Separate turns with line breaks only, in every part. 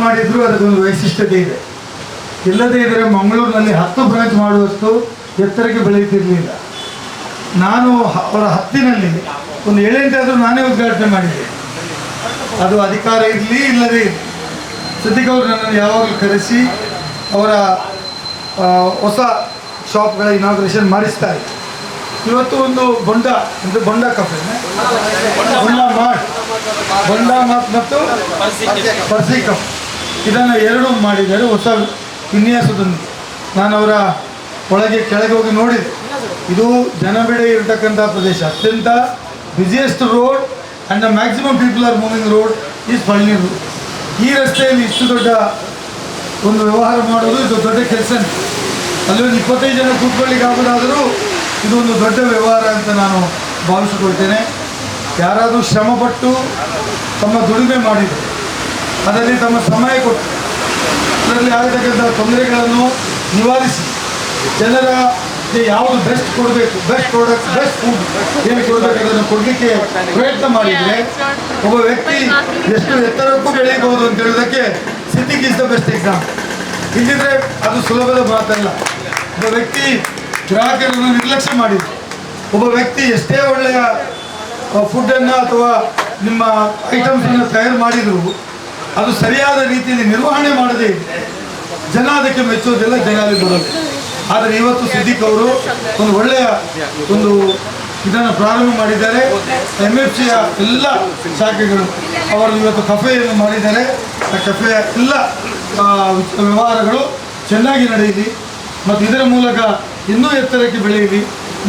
ಮಾಡಿದ್ರು ಅದಕ್ಕೊಂದು ವೈಶಿಷ್ಟ್ಯತೆ ಇದೆ. ಇಲ್ಲದೇ ಇದ್ದರೆ ಮಂಗಳೂರಿನಲ್ಲಿ 10 ಬ್ರಾಂಚ್ ಮಾಡುವಷ್ಟು ಎತ್ತರಕ್ಕೆ ಬೆಳೆಯುತ್ತಿರಲಿಲ್ಲ. ನಾನು ಅವರ ಹತ್ತಿನಲ್ಲಿ ಒಂದು 7-8 ಆದರೂ ನಾನೇ ಉದ್ಘಾಟನೆ ಮಾಡಿದ್ದೆ. ಅದು ಅಧಿಕಾರ ಇರಲಿ ಇಲ್ಲದೇ ಇರಲಿ, ಸಿದ್ದಿಕ್ ಅವರು ನನ್ನನ್ನು ಯಾವಾಗಲೂ ಕರೆಸಿ ಅವರ ಹೊಸ ಶಾಪ್ಗಳ ಇನಾಗ್ರೇಷನ್ ಮಾಡಿಸ್ತಾರೆ. ಇವತ್ತು ಒಂದು ಬೊಂಡ ಕಫೆ, ಬೊಂಡ ಮಾರ್ಟ್ ಮತ್ತು ಪರ್ಸಿ ಕಫ್ ಇದನ್ನು ಎರಡೂ ಮಾಡಿದ್ದಾರೆ ಹೊಸ ವಿನ್ಯಾಸದೊಂದಿಗೆ. ನಾನು ಅವರ ಕೆಳಗೆ ಹೋಗಿ ನೋಡಿದೆ. ಇದು ಜನಬೆಡೆ ಇರತಕ್ಕಂಥ ಪ್ರದೇಶ, ಅತ್ಯಂತ busiest road and the maximum people are moving road is Palani road. ಈ ರಸ್ತೆಯಲ್ಲಿ ಇಷ್ಟು ದೊಡ್ಡ ಒಂದು ವ್ಯವಹಾರ ಮಾಡೋದು ಇದು ದೊಡ್ಡ ಕೆಲಸ. ಅಲ್ಲಿ ಒಂದು 25 ಜನ ಕೂತ್ಕೊಳ್ಳಿಕ್ಕೆ ಆಗೋದಾದರೂ ಇದೊಂದು ದೊಡ್ಡ ವ್ಯವಹಾರ ಅಂತ ನಾನು ಭಾವಿಸಿಕೊಳ್ತೇನೆ. ಯಾರಾದರೂ ಶ್ರಮಪಟ್ಟು ತಮ್ಮ ದುಡಿಮೆ ಮಾಡಿದರು, ಅದರಲ್ಲಿ ತಮ್ಮ ಸಮಯ ಕೊಟ್ಟು ಅದರಲ್ಲಿ ಆಗತಕ್ಕಂಥ ತೊಂದರೆಗಳನ್ನು ನಿವಾರಿಸಿ ಜನರಿಗೆ ಯಾವುದು ಬೆಸ್ಟ್ ಕೊಡಬೇಕು, ಬೆಸ್ಟ್ ಪ್ರಾಡಕ್ಟ್, ಬೆಸ್ಟ್ ಫುಡ್ ಏನು ಕೊಡಬೇಕು ಅದನ್ನು ಕೊಡಲಿಕ್ಕೆ ಪ್ರಯತ್ನ ಮಾಡಿದರೆ ಒಬ್ಬ ವ್ಯಕ್ತಿ ಎಷ್ಟು ಎತ್ತರಕ್ಕೂ ಬೆಳೆಯಬಹುದು ಅಂತ ಹೇಳೋದಕ್ಕೆ Siddique is the best example. ಇಲ್ಲಿದ್ರೆ ಅದು ಸುಲಭದ ಮಾತಲ್ಲ. ಒಬ್ಬ ವ್ಯಕ್ತಿ ಗ್ರಾಹಕರನ್ನು ನಿರ್ಲಕ್ಷ್ಯ ಮಾಡಿದ್ರು, ಒಬ್ಬ ವ್ಯಕ್ತಿ ಎಷ್ಟೇ ಒಳ್ಳೆಯ ಫುಡ್ಡನ್ನು ಅಥವಾ ನಿಮ್ಮ ಐಟಮ್ಸನ್ನು ತಯಾರು ಮಾಡಿದರೂ ಅದು ಸರಿಯಾದ ರೀತಿಯಲ್ಲಿ ನಿರ್ವಹಣೆ ಮಾಡದೇ ಜನ ಅದಕ್ಕೆ ಮೆಚ್ಚೋದಿಲ್ಲ, ಜನ ಅಲ್ಲಿ ಬರೋದು. ಆದರೆ ಇವತ್ತು ಸಿದ್ದಿಕ್ ಅವರು ಒಂದು ಒಳ್ಳೆಯ ಇದನ್ನು ಪ್ರಾರಂಭ ಮಾಡಿದ್ದಾರೆ. MFCಯ ಎಲ್ಲ ಶಾಖೆಗಳು ಅವರು ಇವತ್ತು ಕಫೆಯನ್ನು ಮಾಡಿದ್ದಾರೆ. ಆ ಕಫೆಯ ಎಲ್ಲ ವ್ಯವಹಾರಗಳು ಚೆನ್ನಾಗಿ ನಡೆಯಲಿ ಮತ್ತು ಇದರ ಮೂಲಕ ಇನ್ನೂ ಎತ್ತರಕ್ಕೆ ಬೆಳೆಯಲಿ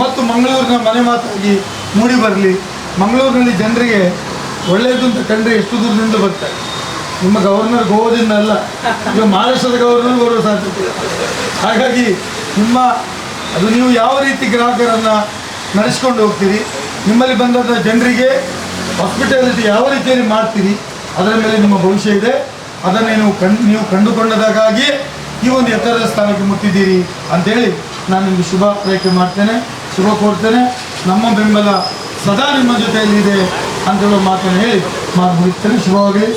ಮತ್ತು ಮಂಗಳೂರಿನ ಮನೆ ಮಾತಾಗಿ ಮೂಡಿ ಬರಲಿ. ಮಂಗಳೂರಿನಲ್ಲಿ ಜನರಿಗೆ ಒಳ್ಳೆಯದು ಅಂತ ಕಂಡ್ರೆ ಎಷ್ಟು ದೂರದಿಂದ ಬರ್ತಾರೆ. ನಿಮ್ಮ ಗವರ್ನರ್ ಗೋವಾದಿಂದ ಅಲ್ಲ, ಈಗ ಮಹಾರಾಷ್ಟ್ರದ ಗವರ್ನರ್ ಬರುವ ಸಾಧ್ಯತೆ. ಹಾಗಾಗಿ ನೀವು ಯಾವ ರೀತಿ ಗ್ರಾಹಕರನ್ನು ನಡೆಸ್ಕೊಂಡು ಹೋಗ್ತೀರಿ, ನಿಮ್ಮಲ್ಲಿ ಬಂದಂಥ ಜನರಿಗೆ ಹಾಸ್ಪಿಟಾಲಿಟಿ ಯಾವ ರೀತಿಯಲ್ಲಿ ಮಾಡ್ತೀರಿ, ಅದರ ಮೇಲೆ ನಿಮ್ಮ ಭವಿಷ್ಯ ಇದೆ. ಅದನ್ನು ನೀವು ಕಂಡುಕೊಂಡದಾಗಿ ಈ ಒಂದು ಎತ್ತರದ ಸ್ಥಾನಕ್ಕೆ ಮುಟ್ಟಿದ್ದೀರಿ ಅಂಥೇಳಿ ನಾನು ನಿಮಗೆ ಶುಭ ಆರೈಕೆ ಮಾಡ್ತೇನೆ, ಶುಭ ಕೋರ್ತೇನೆ. ನಮ್ಮ ಬೆಂಬಲ ಸದಾ ನಿಮ್ಮ ಜೊತೆಯಲ್ಲಿದೆ ಅಂತ ಹೇಳೋ ಮಾತನ್ನು ಹೇಳಿ ಮಾತು ಮುಗಿಸ್ತೇನೆ. ಶುಭವಾಗಲಿ.